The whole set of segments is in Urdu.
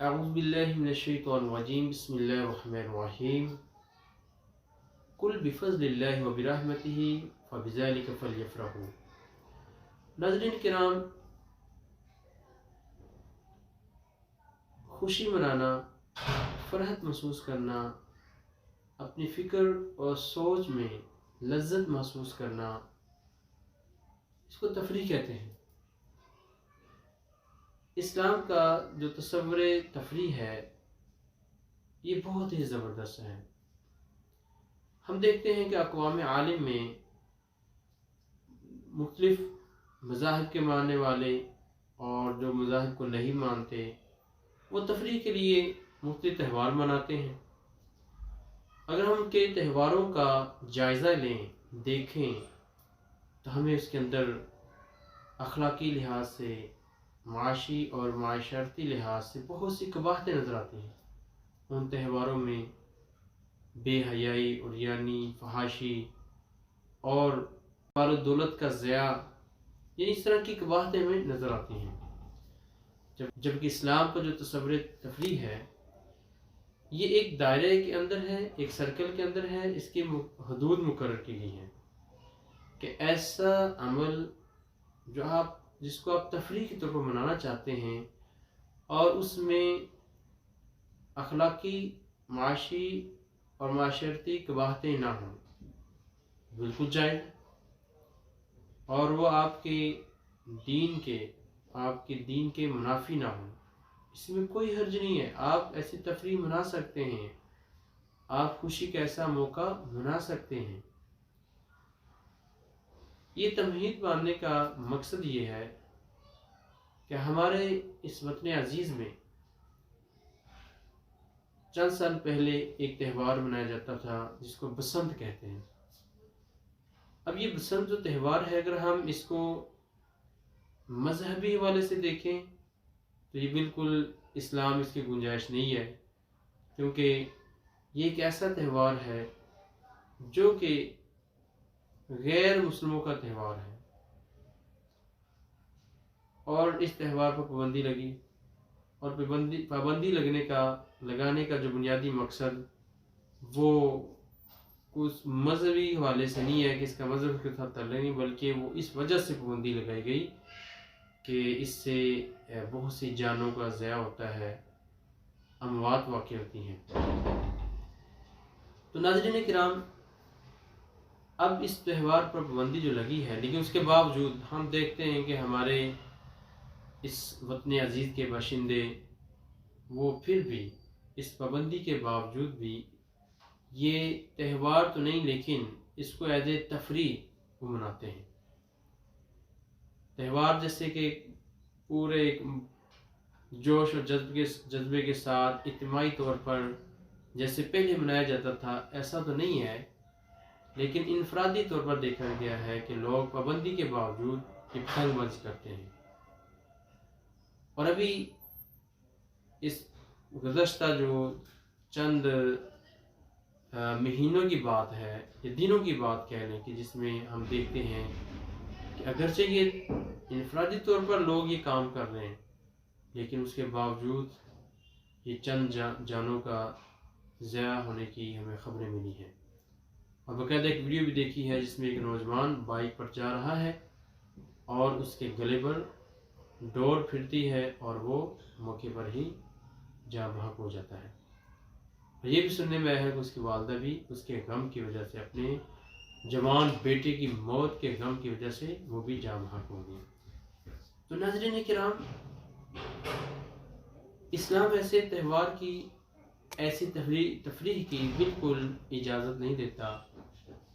اعوذ باللہ من الشیطان الرجیم بسم اللہ الرحمن الرحیم قل بفضل اللہ وبرحمتہ فبذلک فلیفرحوا۔ ناظرین کرام، خوشی منانا، فرحت محسوس کرنا، اپنی فکر اور سوچ میں لذت محسوس کرنا، اس کو تفریح کہتے ہیں۔ اسلام کا جو تصور تفریح ہے یہ بہت ہی زبردست ہے۔ ہم دیکھتے ہیں کہ اقوام عالم میں مختلف مذاہب کے ماننے والے اور جو مذاہب کو نہیں مانتے وہ تفریح کے لیے مختلف تہوار مناتے ہیں۔ اگر ہم ان کے تہواروں کا جائزہ لیں، دیکھیں، تو ہمیں اس کے اندر اخلاقی لحاظ سے، معاشی اور معاشرتی لحاظ سے بہت سی قباحتیں نظر آتی ہیں۔ ان تہواروں میں بے حیائی، عریانی، فحاشی اور مال و دولت کا ضیاع، یعنی اس طرح کی قباحتیں ہمیں نظر آتی ہیں۔ جبکہ اسلام کا جو تصور تفریح ہے یہ ایک دائرے کے اندر ہے، ایک سرکل کے اندر ہے، اس کی حدود مقرر کی گئی ہیں کہ ایسا عمل جس کو آپ تفریح کے طور پر منانا چاہتے ہیں اور اس میں اخلاقی، معاشی اور معاشرتی قباحتیں نہ ہوں، بالکل جائز، اور وہ آپ کے دین کے منافی نہ ہوں، اس میں کوئی حرج نہیں ہے۔ آپ ایسی تفریح منا سکتے ہیں، آپ خوشی کا ایسا موقع منا سکتے ہیں۔ یہ تمہید ماننے کا مقصد یہ ہے کہ ہمارے اس وطن عزیز میں چند سال پہلے ایک تہوار منایا جاتا تھا جس کو بسنت کہتے ہیں۔ اب یہ بسنت جو تہوار ہے، اگر ہم اس کو مذہبی حوالے سے دیکھیں تو یہ بالکل اسلام اس کی گنجائش نہیں ہے، کیونکہ یہ ایک ایسا تہوار ہے جو کہ غیر مسلموں کا تہوار ہے، اور اس تہوار پر پابندی لگی، اور پابندی لگانے کا جو بنیادی مقصد وہ کچھ مذہبی حوالے سے نہیں ہے کہ اس کا مذہب کے ساتھ تعلق نہیں، بلکہ وہ اس وجہ سے پابندی لگائی گئی کہ اس سے بہت سی جانوں کا ضیاع ہوتا ہے، اموات واقع ہوتی ہیں۔ تو ناظرین کرام، اب اس تہوار پر پابندی جو لگی ہے، لیکن اس کے باوجود ہم دیکھتے ہیں کہ ہمارے اس وطن عزیز کے باشندے وہ پھر بھی اس پابندی کے باوجود بھی یہ تہوار تو نہیں لیکن اس کو ایز اے تفریح وہ مناتے ہیں۔ تہوار جیسے کہ پورے ایک جوش اور جذبے کے ساتھ اجتماعی طور پر جیسے پہلے منایا جاتا تھا ایسا تو نہیں ہے، لیکن انفرادی طور پر دیکھا گیا ہے کہ لوگ پابندی کے باوجود یہ پتنگ بازی کرتے ہیں۔ اور ابھی اس گزشتہ جو چند مہینوں کی بات ہے یا دنوں کی بات کہہ لیں کہ جس میں ہم دیکھتے ہیں کہ اگرچہ یہ انفرادی طور پر لوگ یہ کام کر رہے ہیں، لیکن اس کے باوجود یہ چند جانوں کا ضیاع ہونے کی ہمیں خبریں ملی ہیں۔ اور باقاعدہ ایک ویڈیو بھی دیکھی ہے جس میں ایک نوجوان بائک پر جا رہا ہے اور اس کے گلے پر ڈور پھرتی ہے اور وہ موقع پر ہی جاں بحق ہو جاتا ہے۔ اور یہ بھی سننے میں آیا ہے کہ اس کی والدہ بھی اس کے غم کی وجہ سے، اپنے جوان بیٹے کی موت کے غم کی وجہ سے وہ بھی جاں بحق ہو گئی۔ تو ناظرین کرام، اسلام ایسے تہوار کی، ایسی تفریح کی بالکل اجازت نہیں دیتا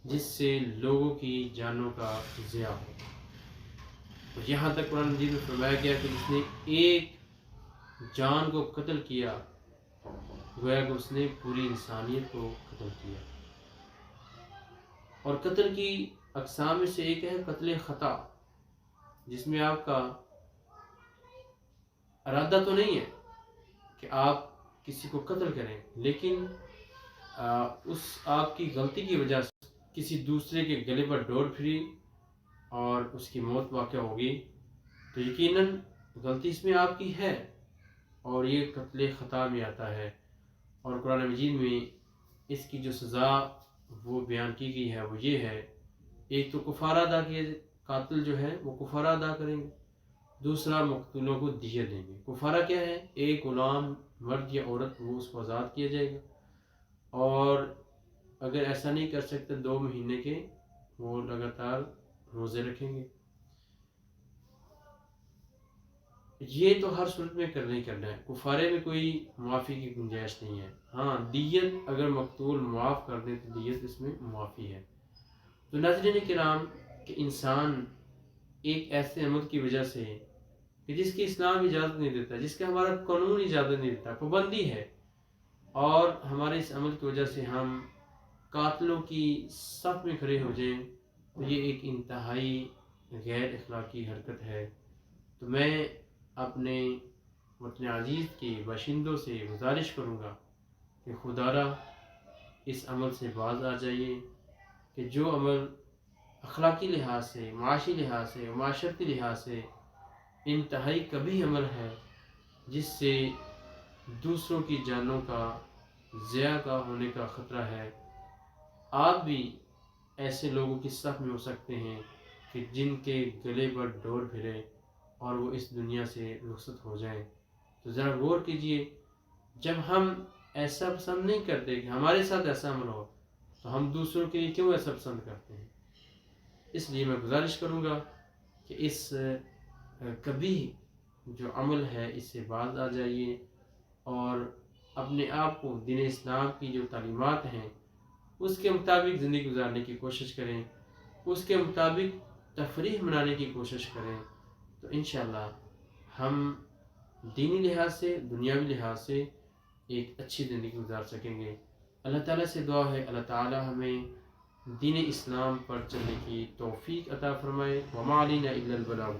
جس سے لوگوں کی جانوں کا ضیاع ہو۔ اور یہاں تک قرآن مجید میں فرمایا گیا کہ جس نے ایک جان کو قتل کیا گویا کہ اس نے پوری انسانیت کو قتل کیا۔ اور قتل کی اقسام میں سے ایک ہے قتل خطا، جس میں آپ کا ارادہ تو نہیں ہے کہ آپ کسی کو قتل کریں، لیکن اس آپ کی غلطی کی وجہ سے کسی دوسرے کے گلے پر ڈور پھری اور اس کی موت واقع ہوگی، تو یقیناً غلطی اس میں آپ کی ہے، اور یہ قتل خطا میں آتا ہے، اور قرآن مجید میں اس کی جو سزا وہ بیان کی گئی ہے وہ یہ ہے، ایک تو کفارہ ادا کیا، قاتل جو ہے وہ کفارہ ادا کریں گے، دوسرا مقتولوں کو دیت دیں گے۔ کفارہ کیا ہے؟ ایک غلام مرد یا عورت وہ اس کو آزاد کیا جائے گا، اور اگر ایسا نہیں کر سکتے 2 مہینے کے وہ لگاتار روزے رکھیں گے۔ یہ تو ہر صورت میں کرنا ہی کرنا ہے، کفارے میں کوئی معافی کی گنجائش نہیں ہے۔ ہاں دیت اگر مقتول معاف کر دے تو دیت اس میں معافی ہے۔ تو ناظرین کرام کہ انسان ایک ایسے عمل کی وجہ سے کہ جس کی اسلام اجازت نہیں دیتا، جس کا ہمارا قانون اجازت نہیں دیتا، پابندی ہے، اور ہمارے اس عمل کی وجہ سے ہم قاتلوں کی صف میں کھڑے ہو جائیں تو یہ ایک انتہائی غیر اخلاقی حرکت ہے۔ تو میں اپنے وطن عزیز کے باشندوں سے گزارش کروں گا کہ خدارا اس عمل سے باز آ جائیے، کہ جو عمل اخلاقی لحاظ سے، معاشی لحاظ سے، معاشرتی لحاظ سے انتہائی کبھی عمل ہے، جس سے دوسروں کی جانوں کا ضیاع کا ہونے کا خطرہ ہے، آپ بھی ایسے لوگوں کی صف میں ہو سکتے ہیں کہ جن کے گلے پر ڈور پھرے اور وہ اس دنیا سے رخصت ہو جائیں۔ تو ذرا غور کیجئے، جب ہم ایسا پسند نہیں کرتے کہ ہمارے ساتھ ایسا عمل ہو تو ہم دوسروں کے لیے کیوں ایسا پسند کرتے ہیں؟ اس لیے میں گزارش کروں گا کہ اس کبھی جو عمل ہے اس سے باز آ جائیے، اور اپنے آپ کو دین اسلام کی جو تعلیمات ہیں اس کے مطابق زندگی گزارنے کی کوشش کریں، اس کے مطابق تفریح منانے کی کوشش کریں، تو انشاءاللہ ہم دینی لحاظ سے، دنیاوی لحاظ سے ایک اچھی زندگی گزار سکیں گے۔ اللہ تعالیٰ سے دعا ہے اللہ تعالیٰ ہمیں دین اسلام پر چلنے کی توفیق عطا فرمائے۔ وما علینا الا البلاغ۔